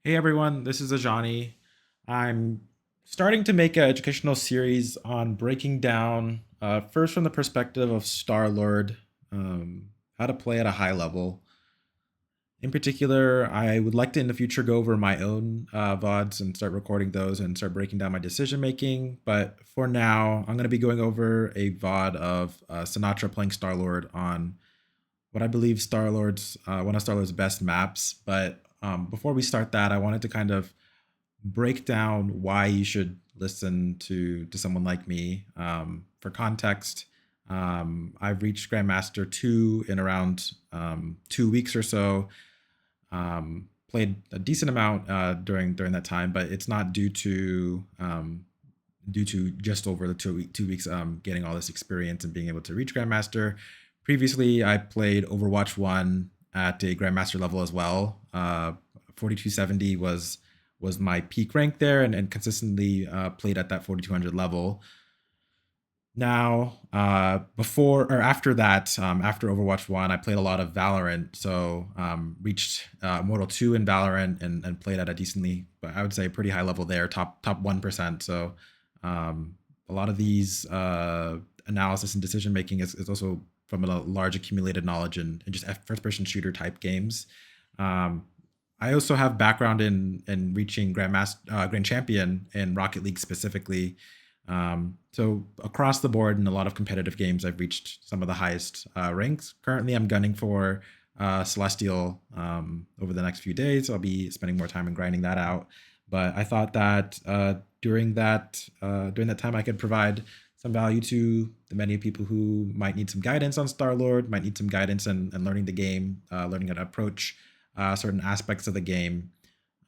Hey everyone, this is Ajani. I'm starting to make an educational series on breaking down, first from the perspective of Starlord, how to play at a high level. In particular, I would like to in the future go over my own VODs and start recording those and start breaking down my decision making. But for now, I'm going to be going over a VOD of Sinatraa playing Starlord on what I believe Starlord's one of Starlord's best maps. But before we start that, I wanted to kind of break down why you should listen to someone like me. For context, I've reached Grandmaster 2 in around 2 weeks or so. Played a decent amount during that time, but it's not due to just over the 2 weeks getting all this experience and being able to reach Grandmaster. Previously, I played Overwatch 1 at a Grandmaster level as well. 4270 was my peak rank there, and consistently played at that 4200 level. Now, before or after that, after Overwatch 1, I played a lot of Valorant. So, reached Mortal 2 in Valorant and played at a decently, but I would say pretty high level there, top 1%. So, a lot of these analysis and decision making is also from a large accumulated knowledge and just first person shooter type games. Um, I also have background in reaching Grand Champion in Rocket League specifically. So across the board in a lot of competitive games, I've reached some of the highest ranks. Currently, I'm gunning for Celestial over the next few days. I'll be spending more time and grinding that out. But I thought that during that time, I could provide some value to the many people who might need some guidance on Starlord, might need some guidance and learning the game, learning how to approach certain aspects of the game,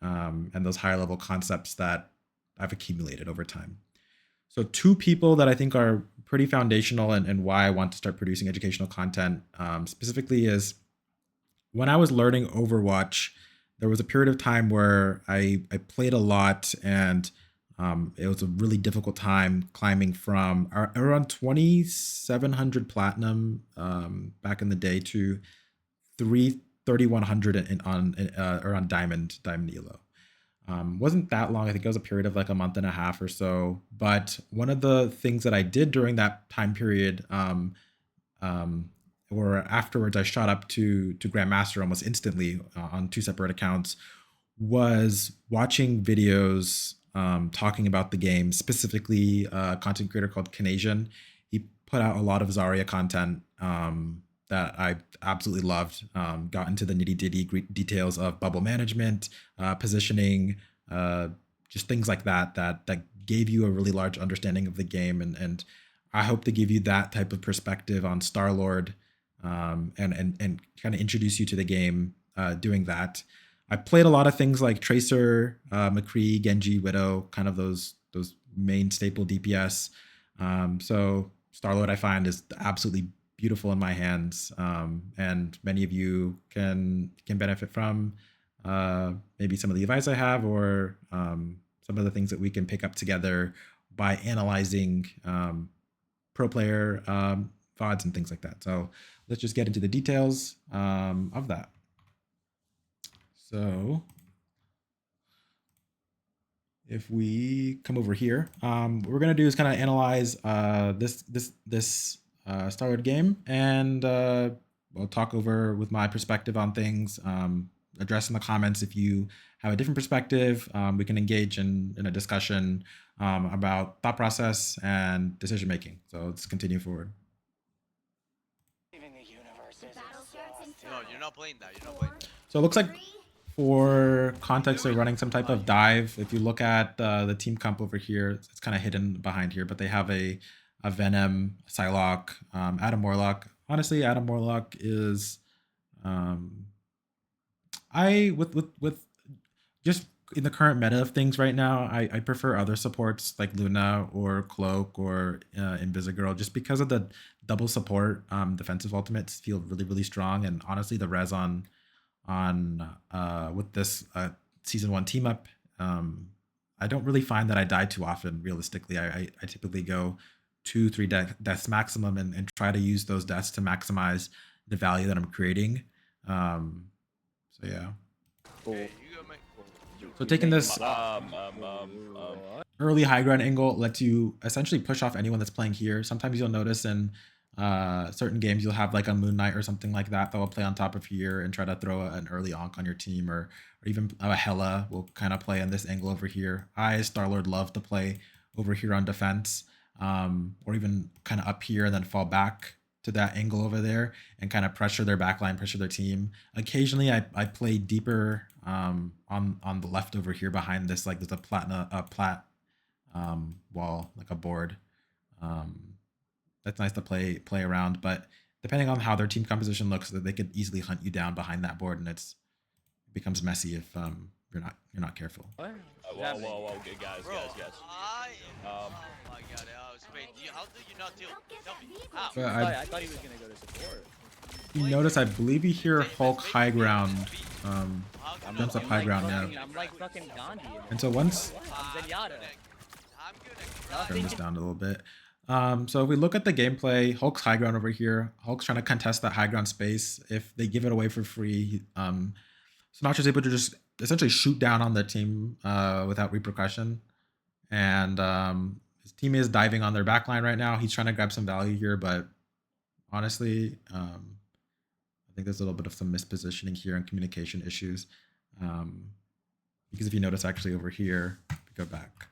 and those higher level concepts that I've accumulated over time. So, two people that I think are pretty foundational and why I want to start producing educational content specifically is when I was learning Overwatch, there was a period of time where I played a lot and it was a really difficult time climbing from around 2700 platinum back in the day to 3100 around diamond elo. Wasn't that long. I think it was a period of like a month and a half or so. But one of the things that I did during that time period, or afterwards, I shot up to Grandmaster almost instantly on two separate accounts, was watching videos talking about the game, specifically a content creator called Canadian. He put out a lot of Zarya content that I absolutely loved. Got into the nitty gritty details of bubble management, positioning, just things like that gave you a really large understanding of the game, and I hope to give you that type of perspective on Starlord, and kind of introduce you to the game doing that. I played a lot of things like Tracer, McCree, Genji, Widow, kind of those main staple DPS. So Starlord I find is absolutely beautiful in my hands, and many of you can benefit from maybe some of the advice I have, or some of the things that we can pick up together by analyzing pro player VODs and things like that. So let's just get into the details of that. So if we come over here, what we're gonna do is kind of analyze this Starlord game, and we'll talk over with my perspective on things. Address in the comments if you have a different perspective. We can engage in a discussion about thought process and decision making. So let's continue forward. No, you're not playing that. You're not playing that. So it looks like for context, they're running some type of dive. If you look at the team comp over here, it's kind of hidden behind here, but they have a Venom, Psylocke, Adam Warlock. Honestly, Adam Warlock is I with just in the current meta of things right now, I prefer other supports like Luna or Cloak or Invisigirl, just because of the double support defensive ultimates feel really strong, and honestly the res on with this season one team up, I don't really find that I die too often. Realistically, I typically go 2 3 deaths maximum, and try to use those deaths to maximize the value that I'm creating. So yeah. Okay, you go, mate. So taking this early high ground angle lets you essentially push off anyone that's playing here. Sometimes you'll notice in certain games you'll have like a Moon Knight or something like that that will play on top of here and try to throw an early onk on your team, or even a Hela will kind of play on this angle over here. I, Starlord, love to play over here on defense, or even kind of up here and then fall back to that angle over there and kind of pressure their backline, pressure their team. Occasionally, I play deeper on the left over here behind this, like there's a plat wall, like a board. That's nice to play around, but depending on how their team composition looks, that they could easily hunt you down behind that board, and it becomes messy if you're not careful. Whoa, guys. Oh my god, wait, how do you not deal? Tell me, how? But I thought he was gonna go to support. you notice, I believe you hear Hulk high ground. Jumps up high ground now. I'm like fucking Gandhi. And so once I'm Zenyatta. I'm gonna turn this down a little bit. So if we look at the gameplay, Hulk's high ground over here. Hulk's trying to contest that high ground space. If they give it away for free, Sinatra's able to just essentially shoot down on the team without repercussion. And his team is diving on their backline right now. He's trying to grab some value here, but honestly, I think there's a little bit of some mispositioning here and communication issues. Because if you notice, actually over here, if we go back,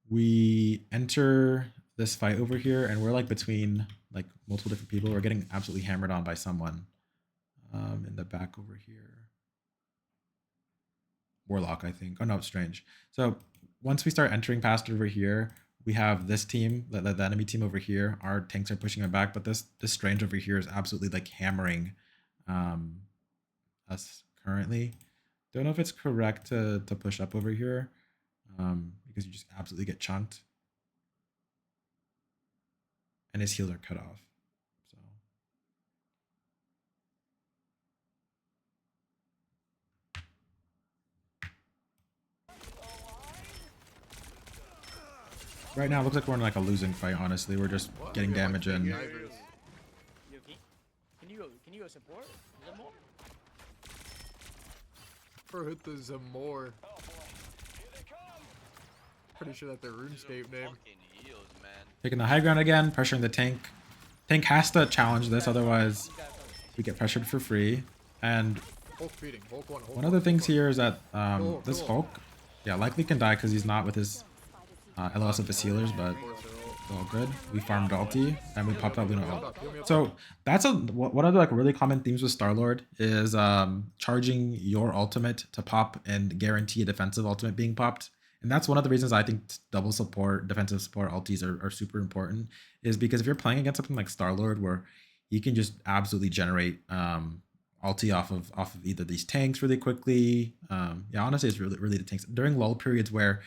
we enter this fight over here and we're like between like multiple different people. We're getting absolutely hammered on by someone in the back over here. Warlock, I think. Oh no, it's Strange. So once we start entering past over here, we have this team, the enemy team over here. Our tanks are pushing it back, but this Strange over here is absolutely like hammering us currently. Don't know if it's correct to push up over here because you just absolutely get chunked. And his heals are cut off. So right now, it looks like we're in like a losing fight, honestly. We're just getting damage in. Can you go support? Zamor? For hit the Zamor. Pretty sure that's their RuneScape name. heals, man. Taking the high ground again, pressuring the tank. Tank has to challenge this, otherwise we get pressured for free. And Hulk feeding. Hulk one. Hulk one of the things here is that Go, this go. Hulk, yeah, likely can die because he's not with his LOS of his healers, but it's all good. We farmed ulti and we popped out Luna ult. So that's one of the like really common themes with Starlord is charging your ultimate to pop and guarantee a defensive ultimate being popped. And that's one of the reasons I think double support, defensive support ultis are super important, is because if you're playing against something like Starlord where you can just absolutely generate ulti off of either these tanks really quickly. Yeah, honestly, it's really the tanks. During lull periods where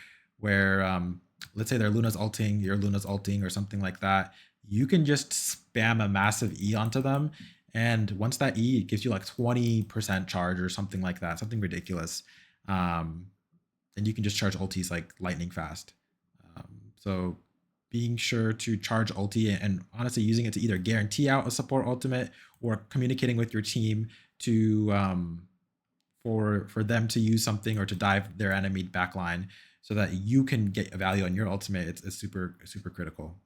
let's say their Luna's ulting, your Luna's ulting or something like that, you can just spam a massive E onto them. And once that E gives you like 20% charge or something like that, something ridiculous. And you can just charge ultis like lightning fast. So being sure to charge ulti and honestly using it to either guarantee out a support ultimate or communicating with your team to for them to use something or to dive their enemy backline so that you can get a value on your ultimate. It's super critical.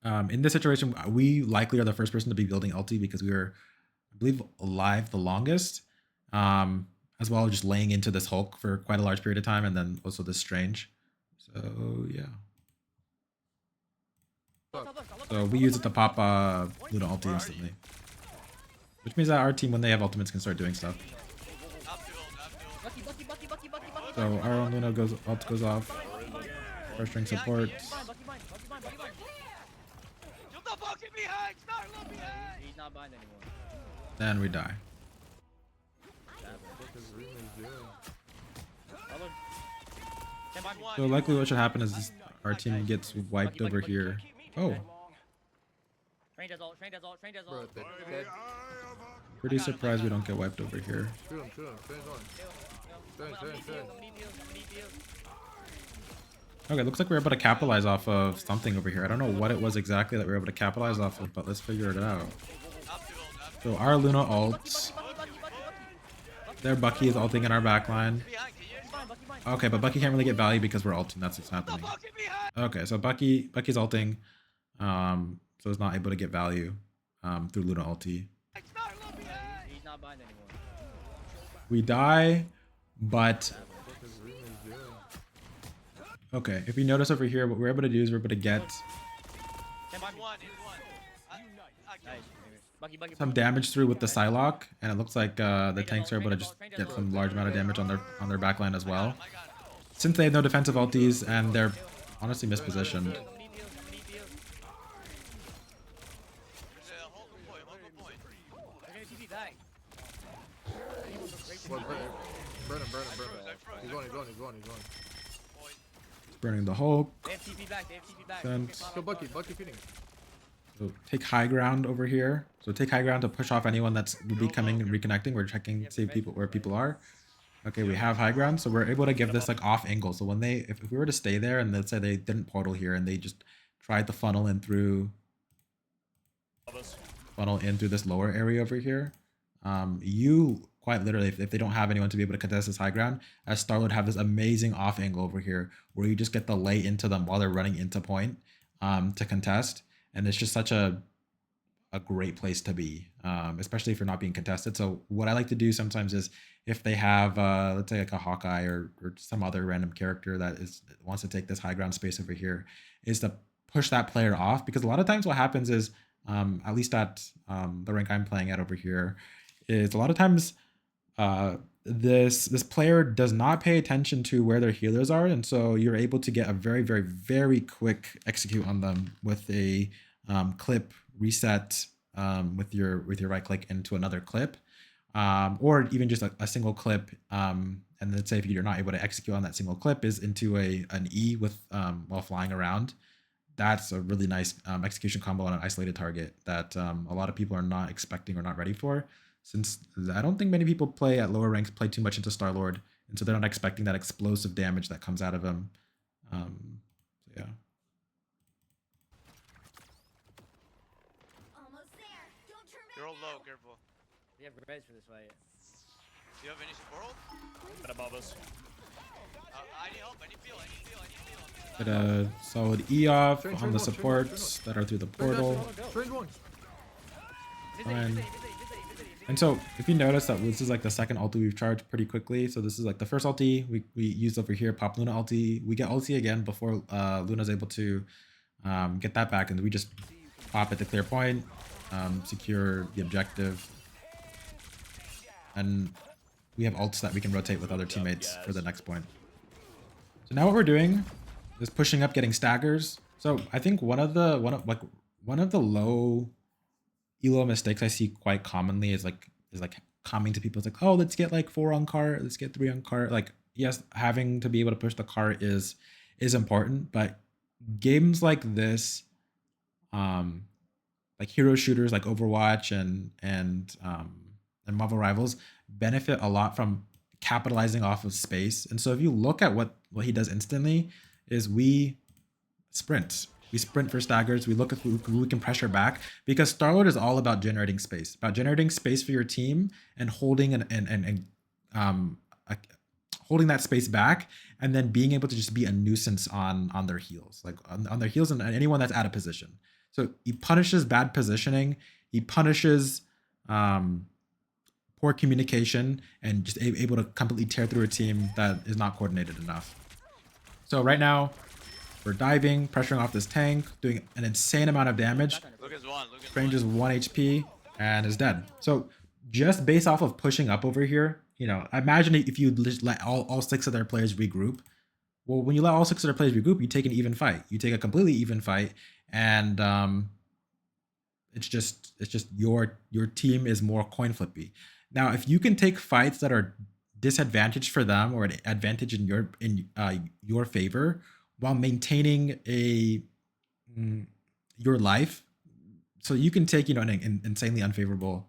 In this situation, we likely are the first person to be building ulti because we were, I believe, alive the longest. As well as just laying into this Hulk for quite a large period of time, and then also this Strange. So yeah. So we use it to pop Luna ulti instantly. Which means that our team, when they have ultimates, can start doing stuff. So our own Luna ult goes off. Our string support. He's not bind anymore. Then we die. So likely what should happen is our team gets wiped over here. Oh, Train does ult, train does ult, train does Bro, ult. dead. pretty surprised we don't get wiped over here. Shoot him. Stand on. Stand. Okay, looks like we're able to capitalize off of something over here. I don't know what it was exactly that we were able to capitalize off of, but let's figure it out. So our Luna ult Their Bucky is ulting in our backline. Behind, can you? Bucky mine, Bucky mine. Okay, but Bucky can't really get value because we're ulting. That's what's happening. Fucking behind. Okay, so Bucky's ulting, so it's not able to get value through Luna ulti. Starlord behind. He's not buying anymore. We die, but What is Rune doing? okay. If you notice over here, what we're able to do is we're able to get Stand by me. One. I Nice. killed Bucky. some damage through with the Psylocke, and it looks like the tanks are able to just get some large amount of damage on their backline as well. I got it. Since they have no defensive ultis and they're honestly mispositioned. There's a hold the point. They're gonna TP back. What, Brennan. He's one. Burning the Hulk. They have TP back. Sent. Go Bucky feeding. So take high ground over here. So take high ground to push off anyone that's will be coming and reconnecting. We're checking to see where people are. Okay, we have high ground, so we're able to give this like off angle. So when if we were to stay there and let's say they didn't portal here and they just tried to funnel in through this lower area over here, you quite literally, if they don't have anyone to be able to contest this high ground, as Starlord have this amazing off angle over here where you just get the lay into them while they're running into point to contest, and it's just such a great place to be, especially if you're not being contested. So what I like to do sometimes is if they have let's say like a Hawkeye or some other random character that wants to take this high ground space over here, is to push that player off, because a lot of times what happens is at least at the rank I'm playing at over here is a lot of times this player does not pay attention to where their healers are, and so you're able to get a very, very, very quick execute on them with a clip reset with your right click into another clip, or even just a single clip. And let's say if you're not able to execute on that single clip, is into an E with while flying around. That's a really nice execution combo on an isolated target that a lot of people are not expecting or not ready for, since I don't think many people play at lower ranks play too much into Starlord, and so they're not expecting that explosive damage that comes out of him. Yeah. You're all low, careful. We have res for this fight. Do you have any support? Right above us. I need help. I need heal. Get a solid E off Train on the one, supports that are through the portal. Train one. Fine. And so if you notice that this is like the second ulti we've charged pretty quickly. So this is like the first ulti we used over here, pop Luna ulti. We get ulti again before Luna's able to get that back, and we just pop it to clear point, secure the objective, and we have ults that we can rotate with other teammates for the next point. So now what we're doing is pushing up, getting staggers. So I think one of the low elo mistakes I see quite commonly is like coming to people. It's like, oh, let's get like 4 on cart, let's get 3 on cart. Like, yes, having to be able to push the cart is important, but games like this, like hero shooters like Overwatch and Marvel Rivals benefit a lot from capitalizing off of space. And so if you look at what he does instantly is we sprint for staggers. We look at who we can pressure back, because Starlord is all about generating space for your team and holding holding that space back, and then being able to just be a nuisance on their heels, like on their heels and anyone that's out of position. So he punishes bad positioning. He punishes poor communication, and just able to completely tear through a team that is not coordinated enough. So right now, we're diving, pressuring off this tank, doing an insane amount of damage. Lucas one. Strange is 1 HP and is dead. So just based off of pushing up over here, you know, imagine if you let all 6 of their players regroup. Well, when you let all 6 of their players regroup, you take an even fight. You take a completely even fight, and it's just your team is more coin flippy. Now, if you can take fights that are disadvantaged for them or an advantage in your favor, while maintaining your life, so you can take, you know, an insanely unfavorable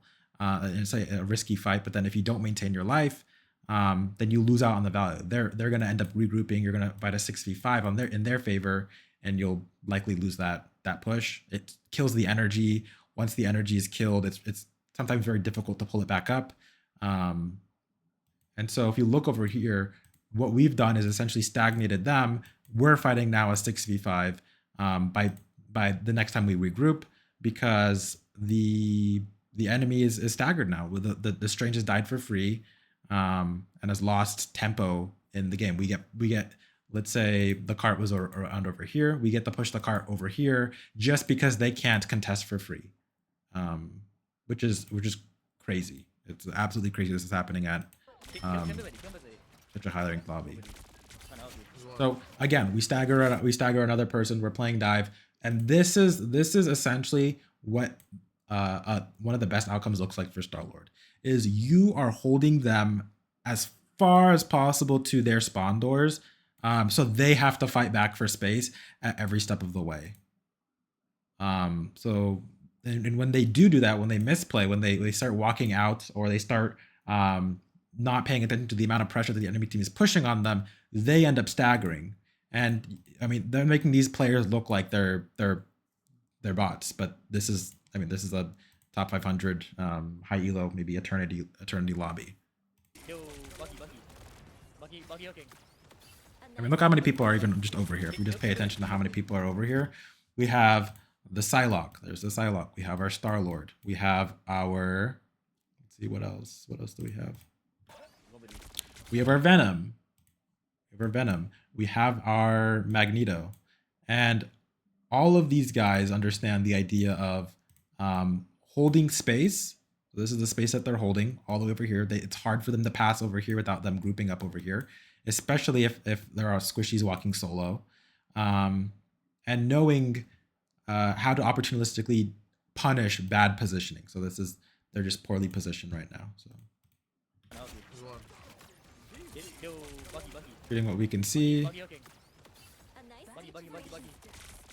say a risky fight, but then if you don't maintain your life, then you lose out on the value. They're going to end up regrouping. You're going to fight a 6v5 in their favor, and you'll likely lose that push. It kills the energy. Once the energy is killed, it's sometimes very difficult to pull it back up. And so if you look over here, what we've done is essentially stagnated them. We're fighting now a 6v5 by the next time we regroup, because the enemy is staggered now. The Strange has died for free, and has lost tempo in the game. We get let's say the cart was around over here. We get to push the cart over here just because they can't contest for free, which is crazy. It's absolutely crazy. This is happening at such a high ranked lobby. So again, we stagger another person. We're playing dive, and this is essentially what one of the best outcomes looks like for Starlord. Is you are holding them as far as possible to their spawn doors, so they have to fight back for space at every step of the way. So and when they do that, when they misplay, when they start walking out, or they start not paying attention to the amount of pressure that the enemy team is pushing on them, they end up staggering. And I mean, they're making these players look like they're bots, but this is a top 500 high elo, maybe eternity lobby. Yo, Bucky hooking. I mean, look how many people are even just over here. If we just pay attention to how many people are over here, we have the Psylocke. There's the Psylocke. We have our Starlord. We have our, let's see, what else? What else do we have? We have our Venom. We have our Magneto. And all of these guys understand the idea of holding space. So this is the space that they're holding all the way over here. It's hard for them to pass over here without them grouping up over here, especially if there are squishies walking solo. And knowing how to opportunistically punish bad positioning. So they're just poorly positioned right now. So shooting what we can see.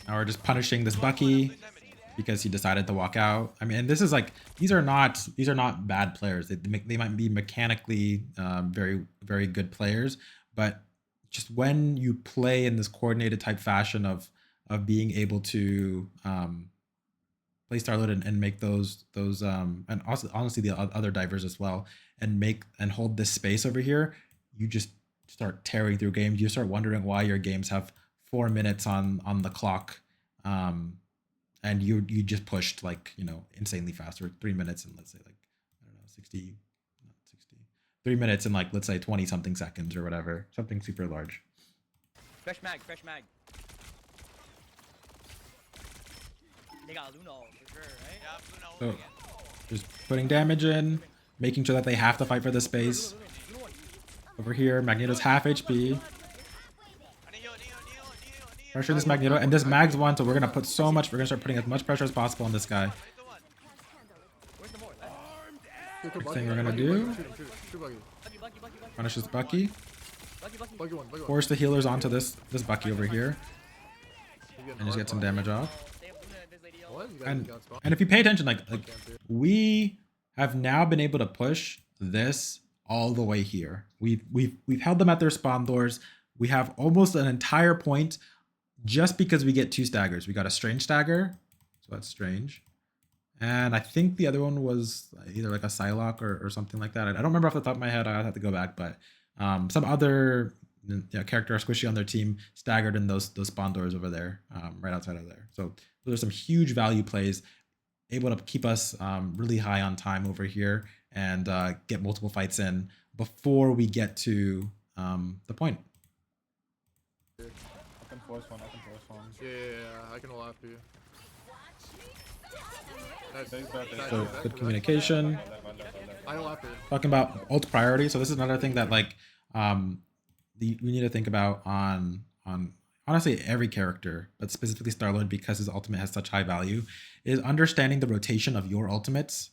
Now we're just punishing this Bucky because he decided to walk out. I mean, and this is like, these are not bad players. They might be mechanically very, very good players, but just when you play in this coordinated type fashion of being able to play Starlord and make those and also honestly the other divers as well, and hold this space over here, you just start tearing through games. You start wondering why your games have 4 minutes on the clock, and you just pushed like, you know, insanely fast, or 3 minutes and let's say like, I don't know, 3 minutes and like, let's say 20 something seconds or whatever, something super large. Fresh mag. They got Luna for sure, right? So just putting damage in, making sure that they have to fight for the space. Over here, Magneto's half HP. Pressure this Magneto, and this Mag's one, so we're gonna start putting as much pressure as possible on this guy. Next thing we're gonna do, punish this Bucky. Force the healers onto this Bucky over here, and just get some damage off. And if you pay attention, like we have now been able to push this all the way here. We've held them at their spawn doors. We have almost an entire point just because we get 2 staggers. We got a Strange stagger, so that's Strange. And I think the other one was either like a Psylocke or something like that. I don't remember off the top of my head. I'll have to go back, but some other character or squishy on their team staggered in those spawn doors over there, right outside of there. So those are some huge value plays, able to keep us really high on time over here and get multiple fights in before we get to the point. I can force one. Yeah, I can laugh you. So good communication. I can laugh you. Talking about ult priority. So this is another thing that like we need to think about on honestly every character, but specifically Starlord, because his ultimate has such high value, is understanding the rotation of your ultimates,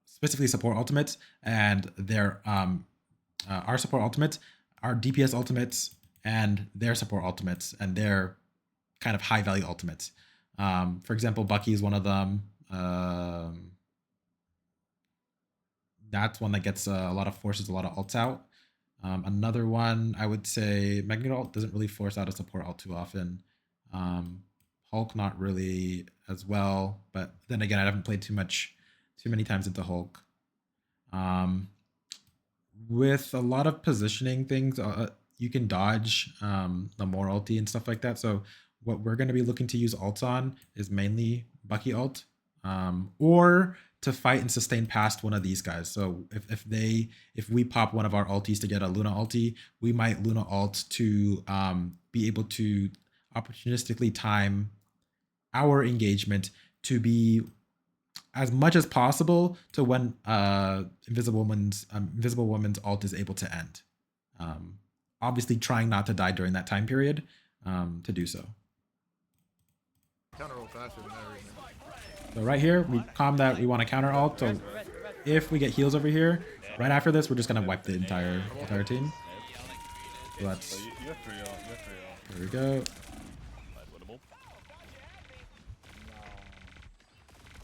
specifically support ultimates, and their our support ultimates, our DPS ultimates, and their support ultimates, and their kind of high value ultimates. For example, Bucky is one of them. That's one that gets a lot of forces, a lot of ults out. Another one, I would say Magneto ult doesn't really force out a support ult too often. Hulk not really as well, but then again, I haven't played too many times into Hulk. with a lot of positioning things, you can dodge the more ulti and stuff like that. So what we're going to be looking to use ults on is mainly Bucky ult, or to fight and sustain past one of these guys. So if we pop one of our ultis to get a Luna ulti, we might Luna ult to be able to opportunistically time our engagement to be as much as possible to when Invisible Woman's ult is able to end. Obviously, trying not to die during that time period to do so. Counter ult faster than everything. So right here, we calm that we want to counter ult. So if we get heals over here, right after this, we're just gonna wipe the entire team. So that's there we go.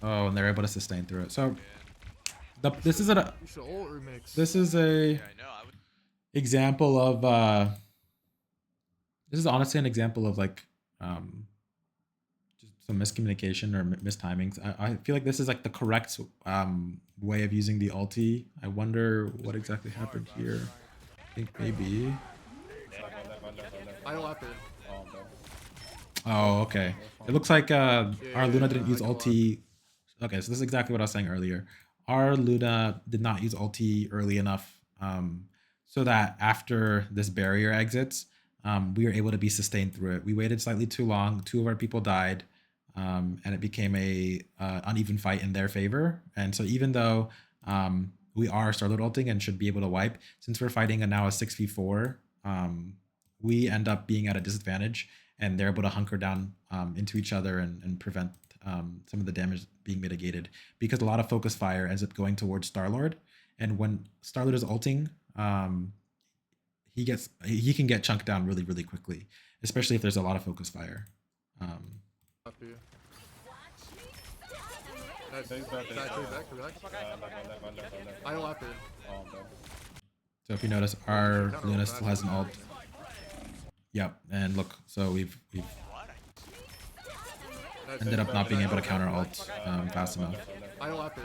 Oh, and they're able to sustain through it. So this is a You should ult remix. this is a Yeah, I know. example of this is honestly an example of like just some miscommunication or mistimings. I feel like this is like the correct way of using the ulti. I wonder what exactly happened here. I think maybe. I don't after. Oh, okay. It looks like our Luna didn't use ulti. Okay, so this is exactly what I was saying earlier. Our Luna did not use ulti early enough so that after this barrier exits, we were able to be sustained through it. We waited slightly too long. 2 of our people died, and it became a uneven fight in their favor. And so even though we are Starlord ulting and should be able to wipe, since we're fighting now a 6v4, we end up being at a disadvantage, and they're able to hunker down into each other and prevent some of the damage being mitigated, because a lot of focus fire ends up going towards Starlord, and when Starlord is ulting, he can get chunked down really quickly, especially if there's a lot of focus fire. After you. I don't after. So if you notice, our Luna still has an ult. Yep, and look, so we've ended up not being able to counter ult fast enough. I don't after.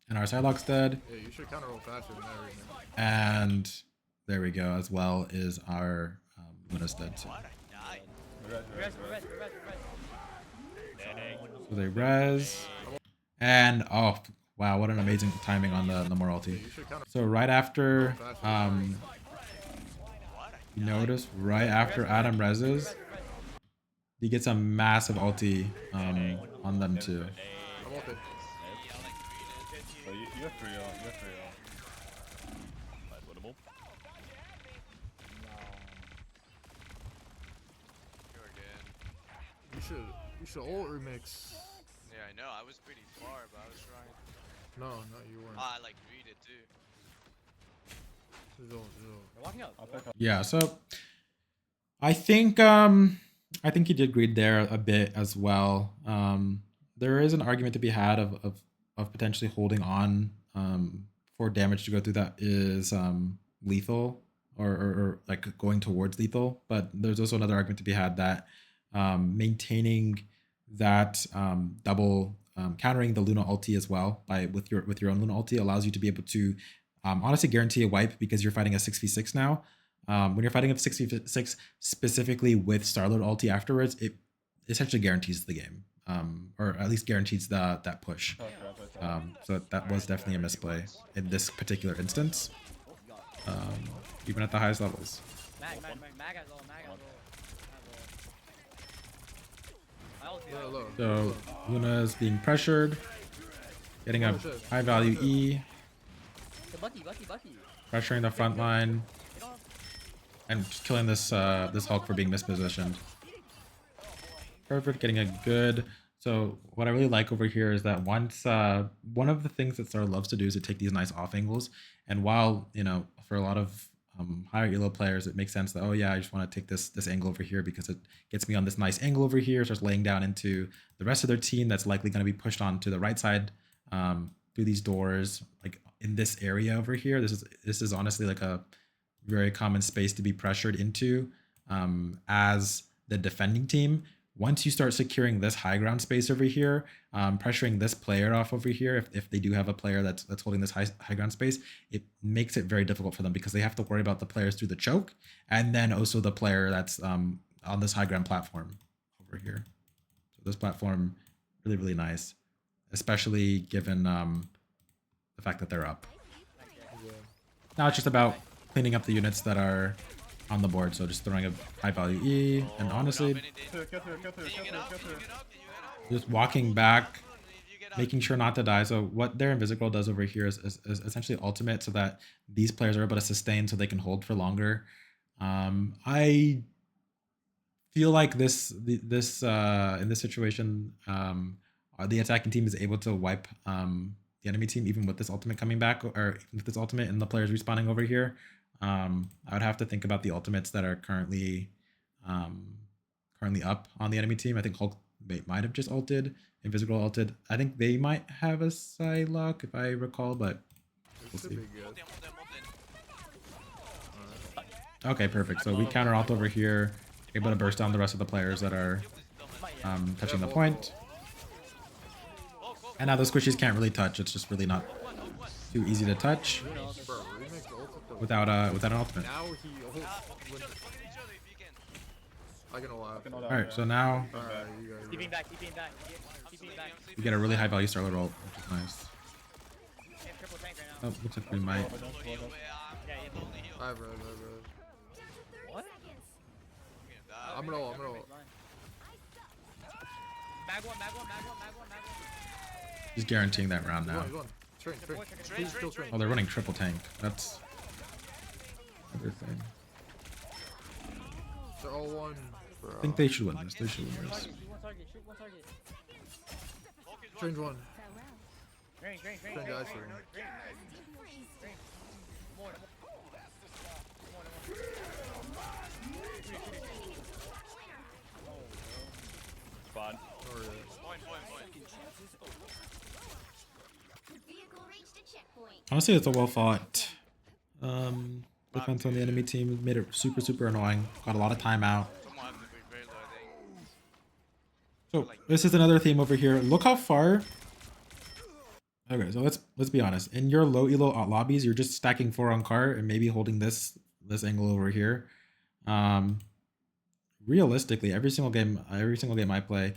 And our Psylocke's dead. Yeah, you should counter ult faster than everything. And there we go, as well is our Luna's dead too. So they res. And oh wow, what an amazing timing on the more ulti. So right after you notice right after Adam reses, he gets a massive ulti on them too. I'm ulted. You should ult remix. Yeah, I know. I was pretty far, but I was trying. No, you weren't. I like read it too. They're walking up. Yeah, so I think he did greed there a bit as well. There is an argument to be had of potentially holding on for damage to go through that is lethal or like going towards lethal, but there's also another argument to be had that maintaining that double countering the Luna ulti as well with your own Luna ulti allows you to be able to honestly guarantee a wipe, because you're fighting a 6v6 now. When you're fighting a 6v6 specifically with Starlord ulti afterwards, it essentially guarantees the game, or at least guarantees that push. So that was definitely a misplay in this particular instance, even at the highest levels. So Luna is being pressured, getting a high value E, pressuring the front line, and just killing this this Hulk for being mispositioned. Perfect, getting a good. So what I really like over here is that once one of the things that Star loves to do is to take these nice off angles, and while for a lot of higher elo players, it makes sense that, oh yeah, I just want to take this angle over here because it gets me on this nice angle over here, starts laying down into the rest of their team that's likely going to be pushed on to the right side through these doors, like in this area over here. This is honestly like a very common space to be pressured into as the defending team, once you start securing this high ground space over here, pressuring this player off over here, if they do have a player that's holding this high ground space, it makes it very difficult for them because they have to worry about the players through the choke and then also the player that's on this high ground platform over here. So this platform, really, really nice, especially given the fact that they're up. Now it's just about cleaning up the units that are on the board. So just throwing a high value E, and honestly, just walking back, making sure not to die. So what their invisible does over here is essentially ultimate, so that these players are able to sustain, so they can hold for longer. I feel like in this situation, the attacking team is able to wipe the enemy team even with this ultimate coming back, or even with this ultimate and the players respawning over here. I would have to think about the ultimates that are currently up on the enemy team. I think Hulk might have just ulted, Invisible ulted. I think they might have a Psylocke if I recall, but we'll see. Okay, perfect. So we counter ult over here, able to burst down the rest of the players that are touching the point. And now the squishies can't really touch. It's just really not too easy to touch without an ultimate. Now he I can allow. All right, so now Keeping back. Keeping back. we get a really high value Starlord ult, which is nice. Triple tank right now. Oh, looks like we might. I have red. What? I'm gonna ult. Mag one. He's guaranteeing that round now. He's one. Train. Please kill train. Oh, they're running triple tank. That's another thing. They're all one. I think they should win this. They should win this. Shoot one target. Train's one. Train. Train guys for him. More. Fun. Honestly, it's a well fought defense on the enemy team. It made it super annoying. Got a lot of timeout. So this is another theme over here. Look how far. Okay, so let's be honest. In your low elo lobbies, you're just stacking 4 on cart and maybe holding this angle over here. Realistically, every single game I play,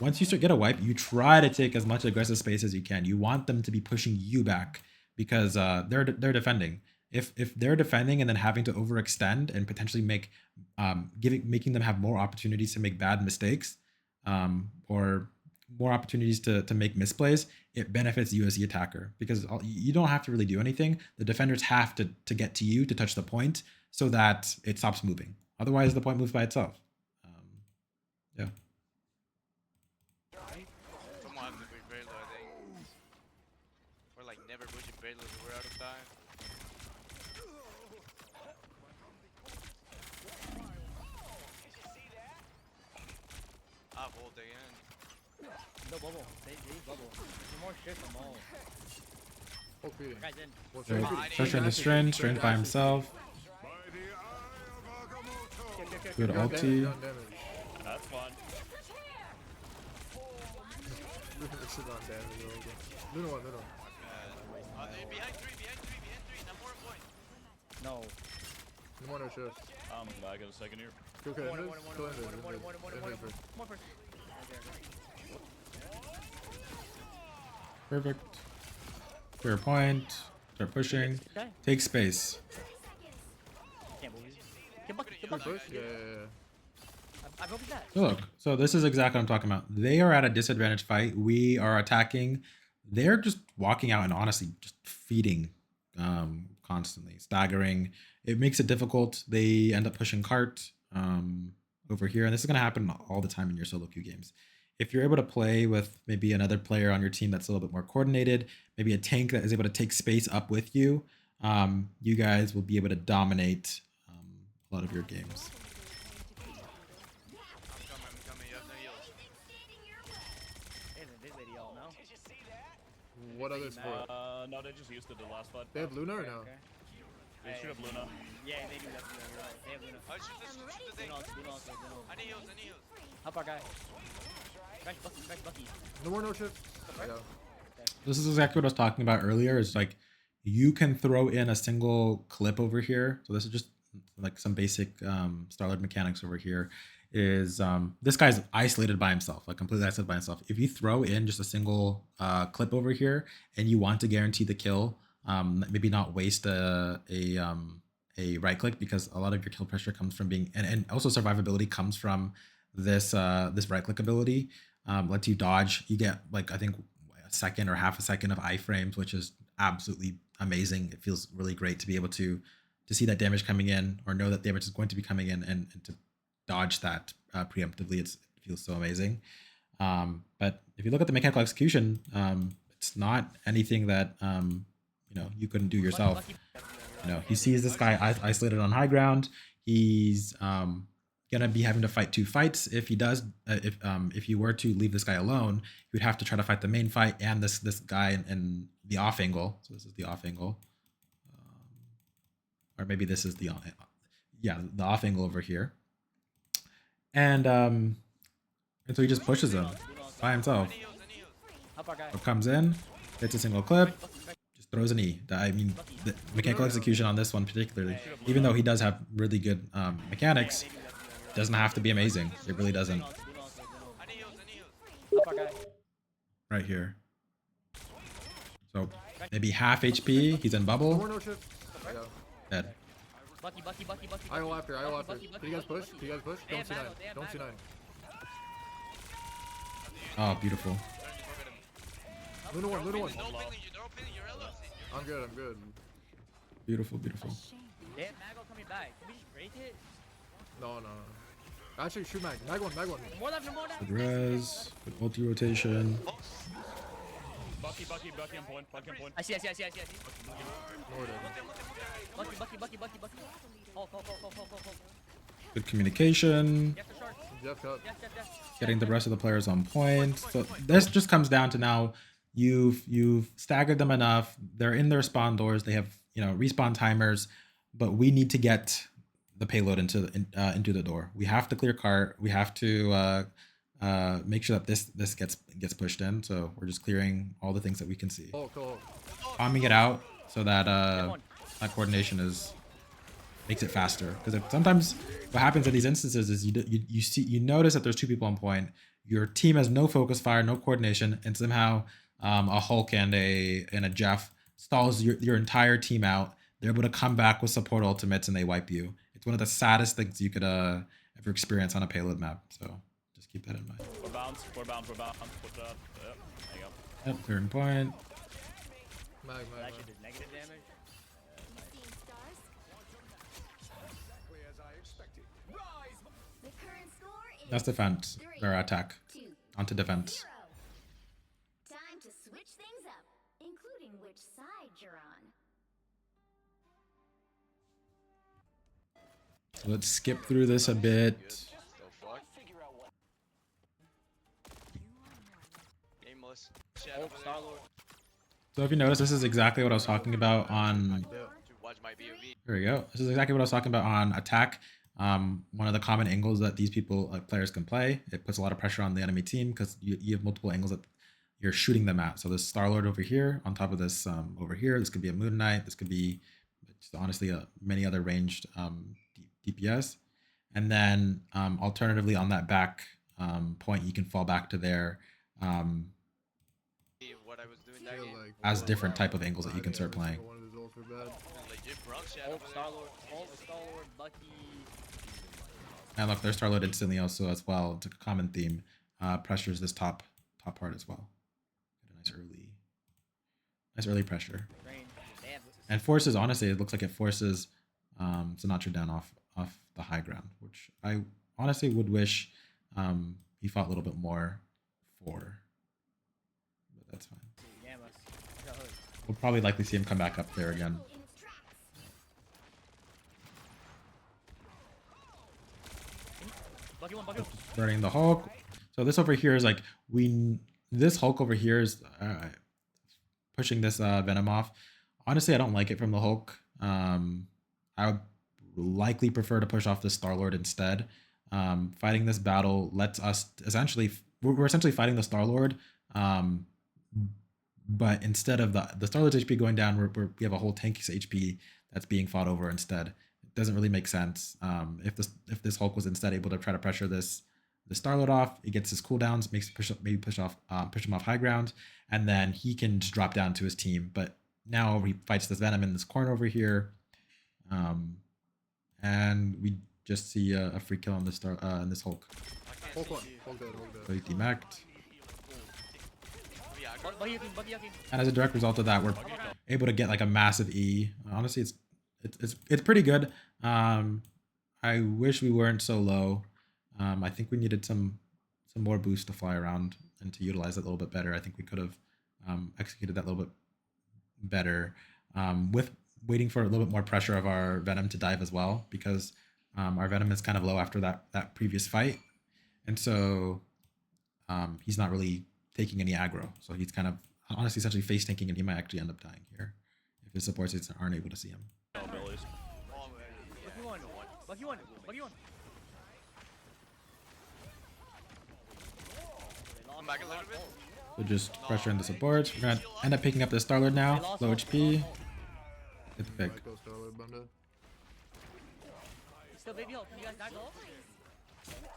once you get a wipe, you try to take as much aggressive space as you can. You want them to be pushing you back because they're defending. If they're defending and then having to overextend and potentially making them have more opportunities to make bad mistakes, or more opportunities to make misplays, it benefits you as the attacker because you don't have to really do anything. The defenders have to get to you to touch the point so that it stops moving. Otherwise, the point moves by itself. Yeah. Someone has to be very low, I think. We're like never pushing very low, so we're out of time. I've hold again. No bubble. They bubble. There's more shit from all. Okay. Guys in. Well, Right. Pressure into Strange by himself. Good ulti. That's fun. This is on damage. Middle one. Behind three. Now more point. No. No more no shifts. I got a second here. Okay, One. Invis. More person. Perfect. Clear point. Start pushing. Okay. Take space. Can't believe it. Get bucket. Push? Yeah. I broke his ass. So look, so this is exactly what I'm talking about. They are at a disadvantaged fight. We are attacking. They're just walking out and honestly just feeding constantly, staggering. It makes it difficult. They end up pushing cart over here. And this is going to happen all the time in your solo queue games. If you're able to play with maybe another player on your team that's a little bit more coordinated, maybe a tank that is able to take space up with you, you guys will be able to dominate a lot of your games. I'm coming. You have no heals. This lady all know. What other sport? No, they just used it the last fight. They have Luna or no? They shoot up Luna. Yeah, they do that. You're right. They have Luna. Oh, shoot the thing. Luna also. I need heals, I need heals. How far, guy? Crash Bucky. No more no shit. I got him. This is exactly what I was talking about earlier. Is like you can throw in a single clip over here. So this is just like some basic Starlord mechanics over here. Is this guy's isolated by himself, like completely isolated by himself. If you throw in just a single clip over here and you want to guarantee the kill, maybe not waste a right click, because a lot of your kill pressure comes from being and also survivability comes from this this right click ability. Lets you dodge. You get like I think a second or half a second of iframes, which is absolutely amazing. It feels really great to be able to see that damage coming in or know that damage is going to be coming in and to dodge that preemptively. It feels so amazing. But if you look at the mechanical execution, it's not anything that you couldn't do yourself. He sees this guy isolated on high ground. He's gonna be having to fight 2 fights. If he does, if you were to leave this guy alone, you would have to try to fight the main fight and this guy in the off angle. So this is the off angle, or maybe this is the the off angle over here. And so he just pushes him by himself. So comes in, hits a single clip, just throws an E. I mean, the mechanical execution on this one particularly, even though he does have really good mechanics, doesn't have to be amazing. It really doesn't. Right here. So maybe half HP. He's in No more bubble. no shit. I got him. Dead. Bucky. I go after. Can you guys push? Don't see 9. Don't see 9. Oh, beautiful. Luna 1. They're opening your LOC. I'm good. Beautiful. Damn, Mago coming back. Can we just break it? No. Actually, shoot Mag. Mag 1. More left. Good res. Good ulti rotation. Bucky on point. I see. More dead. Bucky. Hold. Good communication. Yes, for sure. Jeff cut. Yes. Getting the rest of the players on point. So this just comes down to now you've staggered them enough. They're in their spawn doors. They have respawn timers, but we need to get the payload into the door. We have to clear cart. We have to make sure that this gets pushed in. So we're just clearing all the things that we can see, Cool. bombing it out so that that coordination makes it faster. Because sometimes what happens in these instances is you notice that there's 2 people on point. Your team has no focus fire, no coordination, and somehow a Hulk and a Jeff stalls your entire team out. They're able to come back with support ultimates and they wipe you. It's one of the saddest things you could ever experience on a payload map. So just keep that in mind. We're bound. Push up. Yep. There you go. Yep, clearing point. Mag. Actually, did negative damage. That's defense or attack onto defense. Time to switch things up, including which side you're on. So let's skip through this a bit. Aimless. Starlord. So if you notice, this is exactly what I was talking about on. Watch my BOV. Here we go. This is exactly what I was talking about on attack. One of the common angles that these players can play. It puts a lot of pressure on the enemy team because you have multiple angles that you're shooting them at. So this Starlord over here, on top of this over here, this could be a Moon Knight. This could be just honestly many other ranged DPS. And then alternatively on that back point, you can fall back to there What I was doing that game. as different type of angles that you can start playing. Legit Bronx Shadow. Starlord, Bucky. And look, there's Starlord instantly also as well. It's a common theme. Pressures this top part as well. Get a nice early pressure. And forces, honestly, it looks like it forces Sinatraa down off the high ground, which I honestly would wish he fought a little bit more for. But that's fine. We'll probably likely see him come back up there again. Burning the Hulk. So this over here is like this Hulk over here is pushing this Venom off. Honestly, I don't like it from the Hulk. I would likely prefer to push off the Starlord instead. Fighting this battle lets us essentially we're essentially fighting the Starlord, but instead of the Starlord's HP going down, we have a whole tank's HP that's being fought over instead. It doesn't really make sense. If this Hulk was instead able to try to pressure the Starlord off, it gets his cooldowns, makes push him off high ground, and then he can just drop down to his team. But now he fights this Venom in this corner over here, and we just see a free kill on this on this Hulk. Hulk one. Hulk dead. Hulk So dead. he demacked. Buggy yaking. And as a direct result of that, we're able to get like a massive E. Honestly, it's pretty good. I wish we weren't so low. I think we needed some more boost to fly around and to utilize it a little bit better. I think we could have executed that a little bit better with waiting for a little bit more pressure of our Venom to dive as well, because our Venom is kind of low after that previous fight, and so he's not really taking any aggro. So he's kind of honestly essentially face tanking, and he might actually end up dying here if his supports aren't able to see him. Buggy one. Come back a little bit. So just pressuring the supports. We're gonna end up picking up the Starlord now. Low HP. Get the pick. Michael Starlord bundle. Still baby Hulk. Can you guys die though?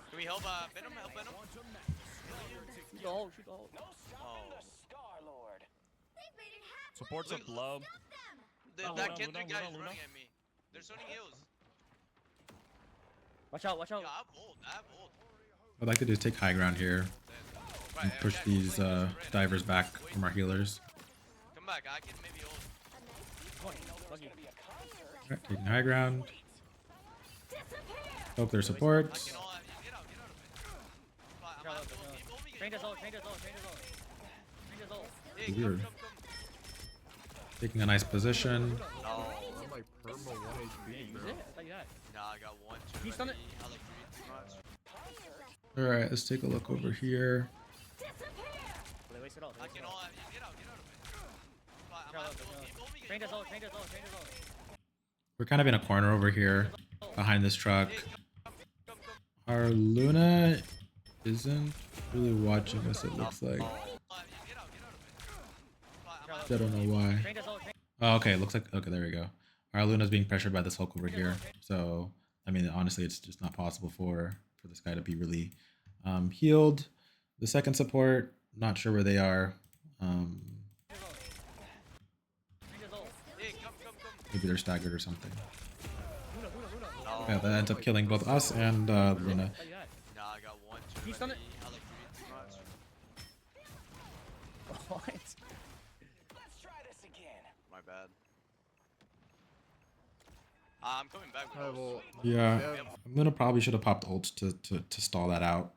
Can we help Venom? Help Venom? Shoot the Hulk. Oh. They've made it happen. Supports up low. Stop them. That Luna, Kendrick Luna, guy is Luna. running at me. They're zoning heals. Watch out. Yeah, I have ult. What I'd like to do is take high ground here Right, and push okay, these wait, divers back wait. from our healers. Come back, I can maybe ult. Come on. Buggy. Okay, taking high ground. Help their supports. Get out of it. I'm Watch out, at ult. watch out. Keep ulting, Train keep us all. ulting. Hey, Weird. come. Taking a nice position. No. I'm like perma 1 HP, bro. Is it? I thought you had. Nah, I got one, two. He's done it. I like three too much. All right, let's take a look over here. They wasted all. I can all get out of it. I'm at ult. Keep ulting. Train us all. We're kind of in a corner over here behind this truck. Our Luna isn't really watching us, it looks like. Get out of it. I don't know why. Train us all. Oh, okay, looks like, okay, there we go. Our Luna's being pressured by this Hulk over here. So, I mean, honestly, it's just not possible for this guy to be really healed. The second support, not sure where they are. Hey, come. Maybe they're staggered or something. No. Yeah, that ends up killing both us and Luna. I thought you had. Nah, I got one, two. He's done it. I like three too much. What? My bad. I'm coming back with I ult. will. Yeah, Yeah. Luna probably should have popped ult to stall that out.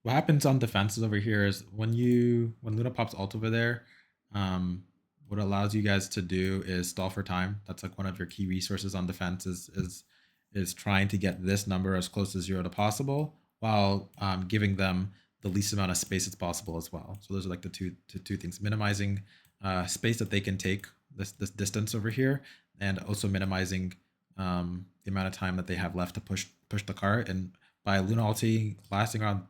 What happens on defenses over here is when Luna pops ult over there, what it allows you guys to do is stall for time. That's like one of your key resources on defense is trying to get this number as close to 0 to possible while giving them the least amount of space as possible as well. So those are like the two things: minimizing space that they can take this distance over here, and also minimizing the amount of time that they have left to push the cart. And by Luna ulti lasting around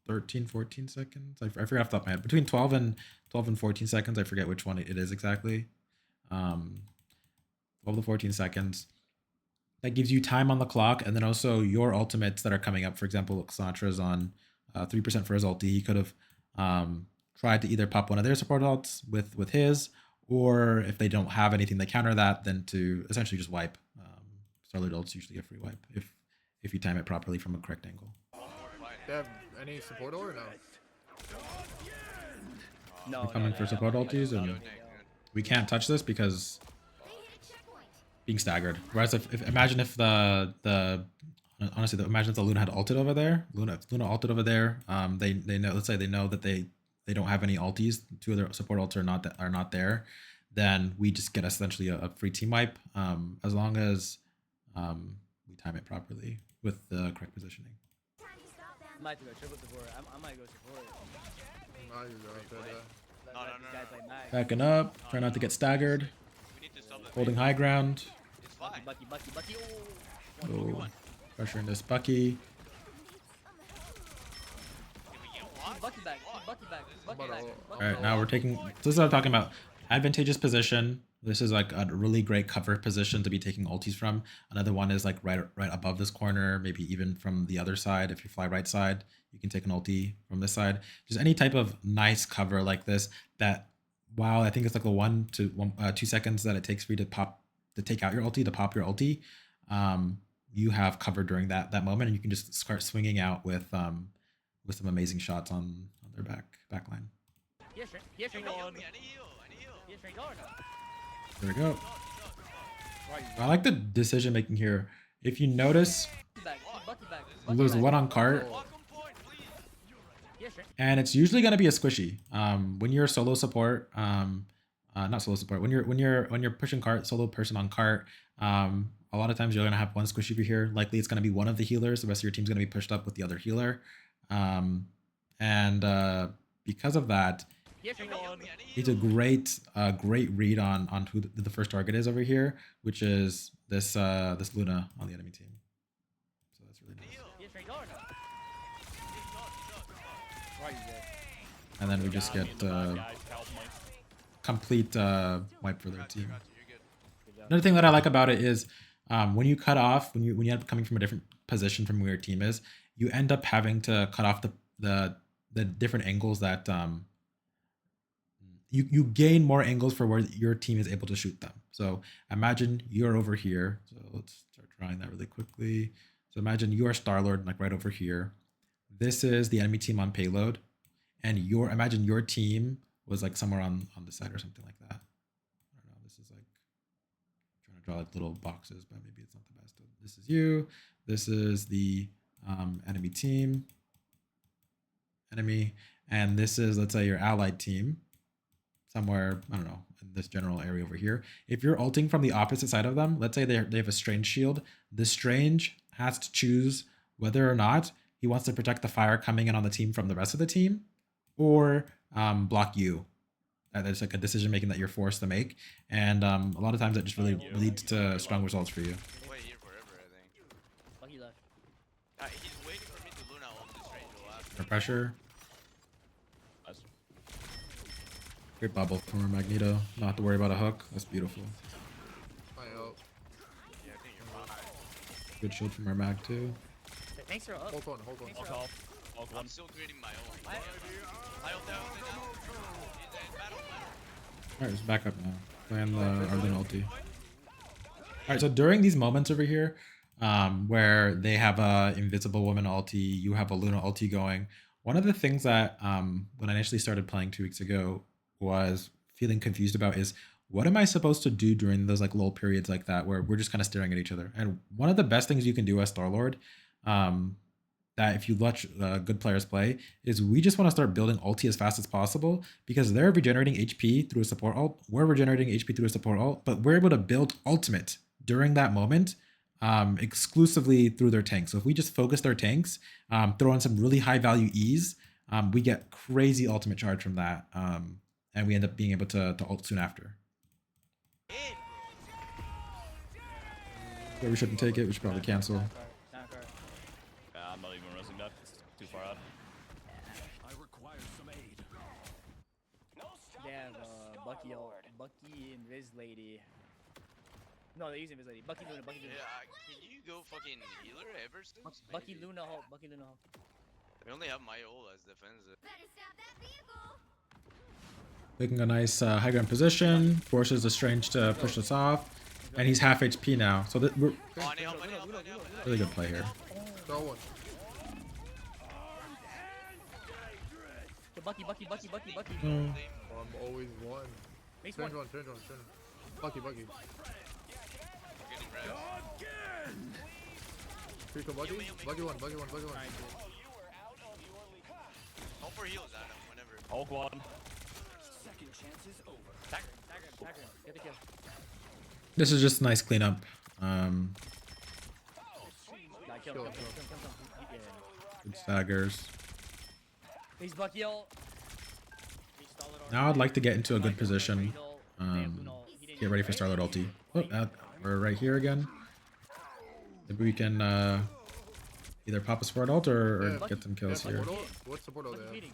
13-14 seconds, I forgot off the top of my head, between 12 and 14 seconds, I forget which one it is exactly. 12 to 14 seconds. That gives you time on the clock, and then also your ultimates that are coming up. For example, Sinatra's on 3% for his ulti. He could have tried to either pop one of their support ults with his, or if they don't have anything to counter that, then to essentially just wipe. Starlord ult's usually a free wipe if you time it properly from a correct angle. They have any support or no? No. We're coming for support ultis, and we can't touch this because They hit a checkpoint. being staggered. Whereas if imagine if imagine if the Luna had ulted over there. Luna ulted over there. They know. Let's say they know that they don't have any ultis. Two of their support ults are not there. Then we just get essentially a free team wipe. As long as we time it properly with the correct positioning. Time to stop them. I might go triple support. I might go support. No, you go out there. No. These guys like Max. Backing up. Try not to get staggered. We need to stop them. Holding high ground. It's fine. Bucky. Oh, pressuring this Bucky. Can we get what? Bucky back. Bucky back. Bucky back. All right, now we're taking. This is what I'm talking about. Advantageous position. This is like a really great cover position to be taking ultis from. Another one is like right above this corner, maybe even from the other side. If you fly right side, you can take an ulti from this side. Just any type of nice cover like this. That while I think it's like the 1 to 2 seconds that it takes for you to take out your ulti, to pop your ulti, you have cover during that moment, and you can just start swinging out with some amazing shots on their back line. Yes, I need heal. There we go. I like the decision making here. If you notice, there's one on cart, and it's usually going to be a squishy. When you're solo support, not solo support. When you're pushing cart, solo person on cart, a lot of times you're going to have one squishy over here. Likely it's going to be one of the healers. The rest of your team's going to be pushed up with the other healer, and because of that, it's a great read on who the first target is over here, which is this Luna on the enemy team. So that's really nice. And then we just get complete wipe for their team. Another thing that I like about it is when you cut off, when you end up coming from a different position from where your team is, you end up having to cut off the different angles that you gain more angles for where your team is able to shoot them. So imagine you're over here. So let's start drawing that really quickly. So imagine you are Starlord, like right over here. This is the enemy team on payload, and imagine your team was like somewhere on the side or something like that. I don't know. This is like trying to draw like little boxes, but maybe it's not the best. This is you. This is the enemy team. And this is, let's say, your allied team. Somewhere, I don't know, in this general area over here. If you're ulting from the opposite side of them, let's say they have a strange shield, the strange has to choose whether or not he wants to protect the fire coming in on the team from the rest of the team, or block you. There's like a decision making that you're forced to make, and a lot of times that just really leads to strong results for you. Wait here forever, I think. Bucky left. He's waiting for me to Luna ult this range will last. For pressure. Great bubble from our Magneto. Not have to worry about a hook. That's beautiful. I hope. Yeah, I think you're fine. Good shield from our Mag too. Thanks for up. Hold on. I'm still creating my own. I ult down. Battle. Alright, let's back up now. Plan the Arden ulti. Alright, so during these moments over here, where they have a Invisible Woman ulti, you have a Luna ulti going, one of the things that when I initially started playing 2 weeks ago was feeling confused about is, what am I supposed to do during those like lull periods like that where we're just kind of staring at each other? And one of the best things you can do as Starlord, that if you watch good players play, is we just want to start building ulti as fast as possible, because they're regenerating HP through a support ult, we're regenerating HP through a support ult, but we're able to build ultimate during that moment exclusively through their tanks. So if we just focus their tanks, throw in some really high value E's, we get crazy ultimate charge from that, and we end up being able to ult soon after. So we shouldn't take it, we should probably cancel. Yeah, I'm not even risking that. It's too far out. They have Bucky and Riz Lady. No, they're using Riz Lady. Bucky Luna. Yeah, can you go fucking healer ever since? Bucky Luna Hulk. We only have my ult as defensive. Better stop that vehicle. Making a nice high ground position, forces the Strange to push us off, and he's half HP now. So we're really good play here. Throw one. Bucky. I'm always one. Makes Turn one. one. Bucky. Getting res. Trico Bucky. Bucky one. Hope for heals, Adam, whenever. Hulk one. Stagger. Get the kill. This is just a nice cleanup. Kill him. Yeah. Good staggers. He's Bucky ult. Now I'd like to get into a good position. He didn't get ready for Starlord ulti. Oh, we're right here again. Maybe we can either pop a support ult or Yeah. get some kills Yeah, here. support ult? What support ult they have? Competing.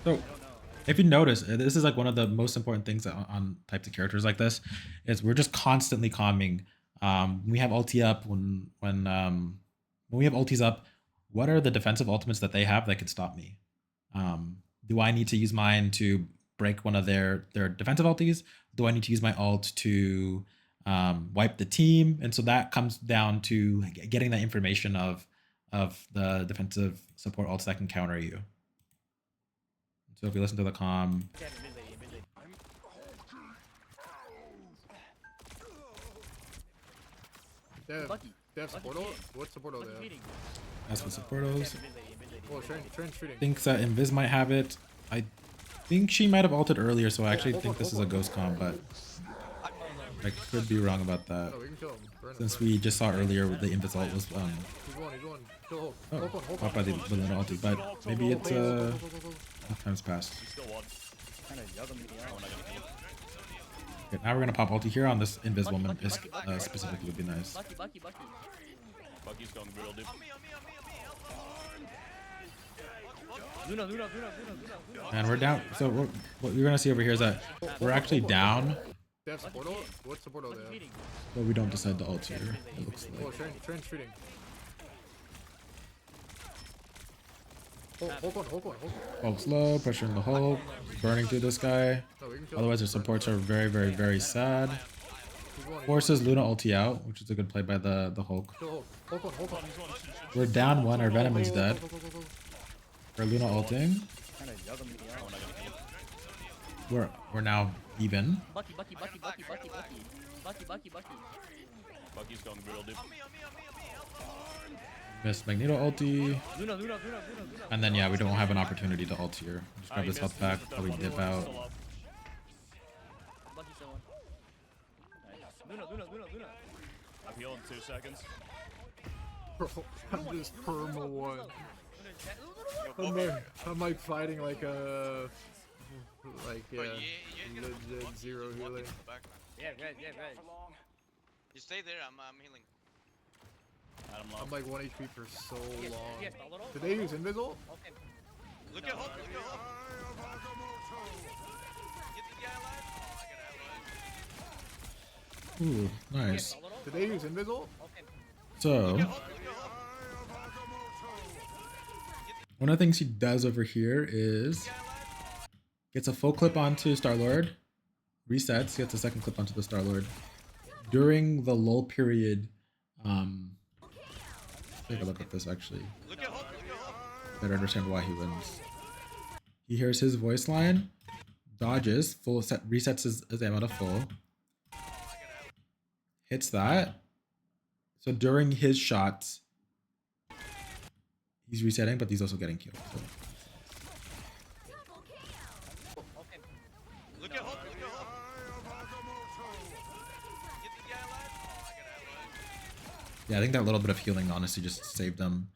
So, I don't know. if you notice, this is like one of the most important things on types of characters like this is we're just constantly calming. When we have ulti up, when we have ultis up, what are the defensive ultimates that they have that could stop me? Do I need to use mine to break one of their defensive ultis? Do I need to use my ult to wipe the team? And so that comes down to getting that information of the defensive support ults that can counter you. So if you listen to the comm, Yeah, mid lady, mid lady. Bucky. They have support ult? What support ult they have? Competing. as for supportos, Yeah, mid lady, mid lady. Oh, Trent shooting. thinks that Invis might have it. I think she might have ulted earlier, so I actually think this is a ghost comm, but I could be wrong about that. Oh, we can kill him. Burn him, Since burn him. we just saw earlier the Invis ult was He's one. Kill Hulk. oh, Hulk one. caught by the Luna ulti, but maybe it's time's passed. He's still one. Kind of juggling me out. Oh, not gonna kill. Okay, now we're gonna pop ulti here on this Invis woman. Is specifically would be nice. Bucky. Bucky's going real deep. On me, Luna. And we're down. So what you're gonna see over here is that we're actually down, They have support ult? What support ult they have? Competing. but we don't decide the ult here. It looks Oh, like. Trent shooting. Hulk one. Hulk's low, pressuring the Hulk, burning through this guy. Oh, we can kill Otherwise, him. their supports are very sad. He's one. Forces Luna ulti out, which is a good play by the Hulk. Kill Hulk. Hulk one. We're down one. Our Venom is dead. Go. We're Luna ulting. Kind of juggling me out. Oh, not gonna kill. We're now even. Bucky. Bucky's going real deep. Miss Magneto ulti. Luna. And then yeah, we don't have an opportunity to ult here. Just grab this health pack, probably dip out. Bucky still one. Nice. Luna. I've healed in 2 seconds. Bro, I'm just perma one. Luna. I'm like fighting like a Bro, you ain't gonna legit zero walk healing. into the back. Yeah, right. You stay there, I'm healing. Adam I'm low. like 1 HP for so long. Yes, a little. Did they use invisible? Okay. Look at Hulk. Get the guy alive. Oh, I got allied. Ooh, nice. Yes, a little. Did they use invisible? Okay. So Look at Hulk. one of the things he does over here is gets a full clip onto Starlord, resets, gets a second clip onto the Starlord. During the lull period, take a look at this actually. Look at Hulk. Better understand why he wins. He hears his voice line, dodges, full set, resets his ammo to full, hits that. So during his shots, he's resetting, but he's also getting killed. So Okay. Look at Hulk. Get the guy alive. Oh, I got allied. yeah, I think that little bit of healing honestly just saved them.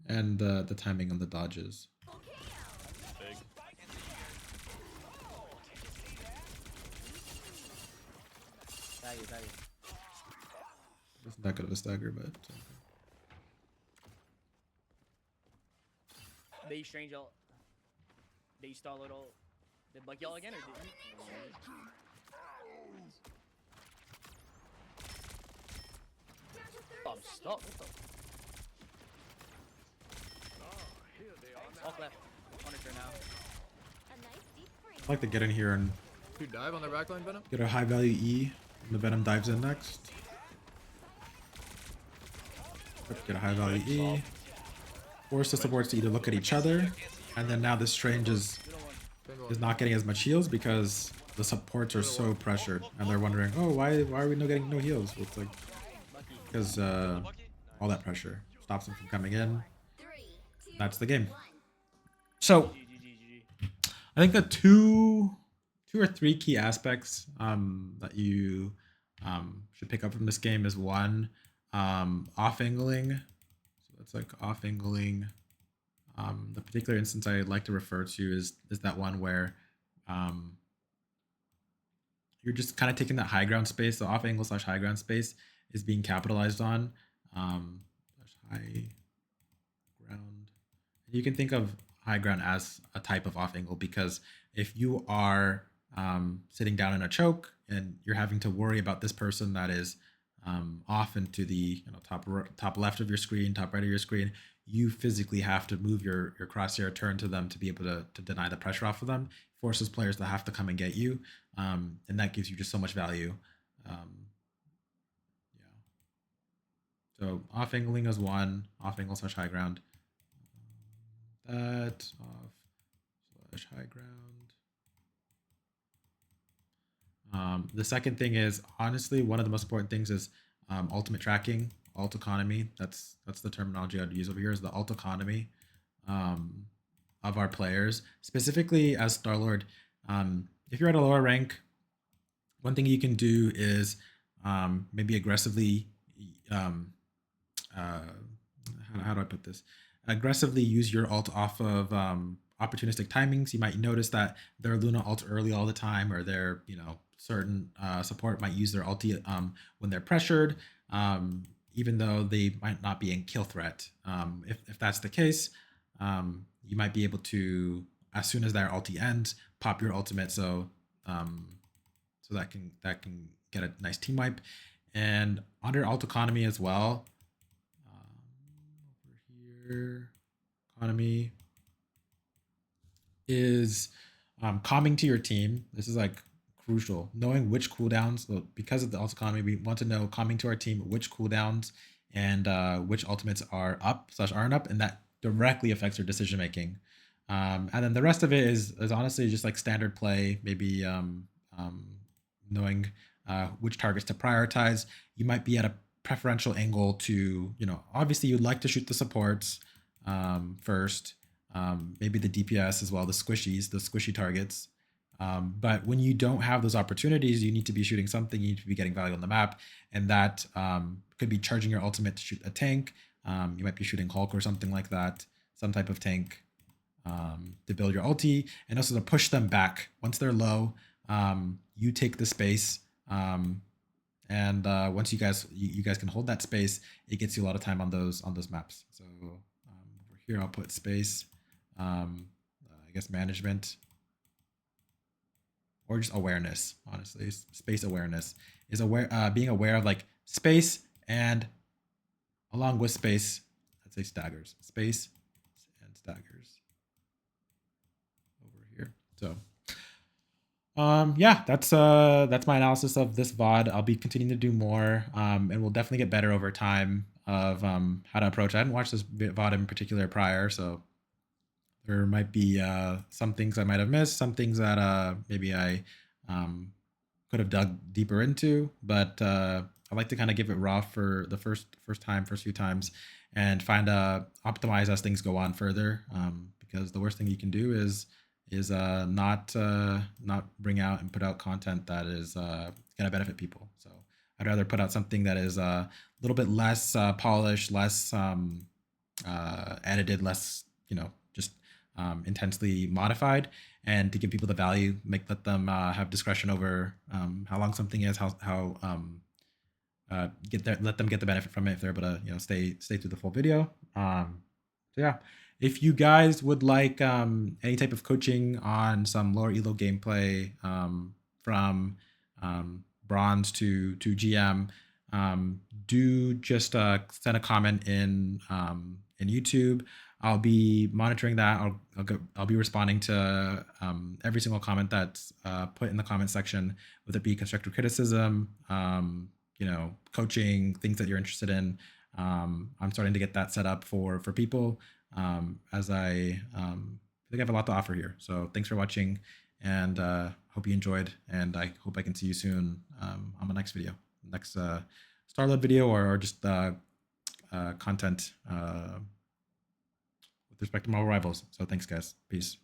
And the timing on the dodges. Big. Value. Wasn't that good of a stagger, but They strange ult. They stall it all. Did Bucky all again or did he? Oh, I'm stuck. What the? Walk left. Monitor now. A nice deep frame. I'd like to get in here and You dive on their backline, Venom? get a high value E. And the Venom dives in next. Get a high value E. Force the supports to either look at each other, and then now this Strange is not getting as much heals because the supports are so pressured, and they're wondering, oh, why are we not getting no heals? Well, it's like because all that pressure stops them from coming in. 3, 2, That's the game. 1. So GG. I think the two or three key aspects that you should pick up from this game is one, off angling. So that's like off angling. The particular instance I like to refer to is that one where you're just kind of taking that high ground space. The off angle / high ground space is being capitalized on. High ground. You can think of high ground as a type of off angle, because if you are sitting down in a choke and you're having to worry about this person that is off into the top left of your screen, top right of your screen, you physically have to move your crosshair, turn to them to be able to deny the pressure off of them. Forces players to have to come and get you, and that gives you just so much value. So off angling is one, off angle / high ground. That off / high ground. The second thing is, honestly, one of the most important things is ultimate tracking, alt economy. That's the terminology I'd use over here, is the alt economy of our players, specifically as Starlord. If you're at a lower rank, one thing you can do is maybe aggressively how do I put this? Aggressively use your ult off of opportunistic timings. You might notice that their Luna ult early all the time, or their certain support might use their ulti when they're pressured, even though they might not be in kill threat. If that's the case, you might be able to, as soon as their ulti ends, pop your ultimate, so that can get a nice team wipe. And under alt economy as well, over here, economy is calming to your team. This is like crucial. Knowing which cooldowns, so because of the alt economy, we want to know, calming to our team, which cooldowns and which ultimates are up / aren't up, and that directly affects your decision making. And then the rest of it is honestly just like standard play, maybe knowing which targets to prioritize. You might be at a preferential angle to, obviously you'd like to shoot the supports first, maybe the DPS as well, the squishy targets. But when you don't have those opportunities, you need to be shooting something, you need to be getting value on the map, and that could be charging your ultimate to shoot a tank. You might be shooting Hulk or something like that, some type of tank, to build your ulti, and also to push them back. Once they're low, you take the space, and once you guys can hold that space, it gets you a lot of time on those maps. So over here I'll put space, I guess management, or just awareness. Honestly, space awareness is being aware of like space, and along with space, I'd say staggers, space and staggers over here. So yeah, that's my analysis of this VOD. I'll be continuing to do more, and we'll definitely get better over time of how to approach. I hadn't watched this VOD in particular prior, so there might be some things I might have missed, some things that maybe I could have dug deeper into, but I like to kind of give it raw for the first few times, and find optimize as things go on further, because the worst thing you can do is not bring out and put out content that is gonna benefit people. So I'd rather put out something that is a little bit less polished, less edited, less just intensely modified, and to give people the value, let them have discretion over how long something is, how let them get the benefit from it if they're able to stay through the full video. So yeah, if you guys would like any type of coaching on some lower elo gameplay, from bronze to GM, do just send a comment in YouTube. I'll be monitoring that. I'll be responding to every single comment that's put in the comment section, whether it be constructive criticism, coaching, things that you're interested in. I'm starting to get that set up for people, as I think I have a lot to offer here. So thanks for watching, and hope you enjoyed, and I hope I can see you soon on the next video, next Starlord video, or just content with respect to Marvel Rivals. So thanks, guys. Peace.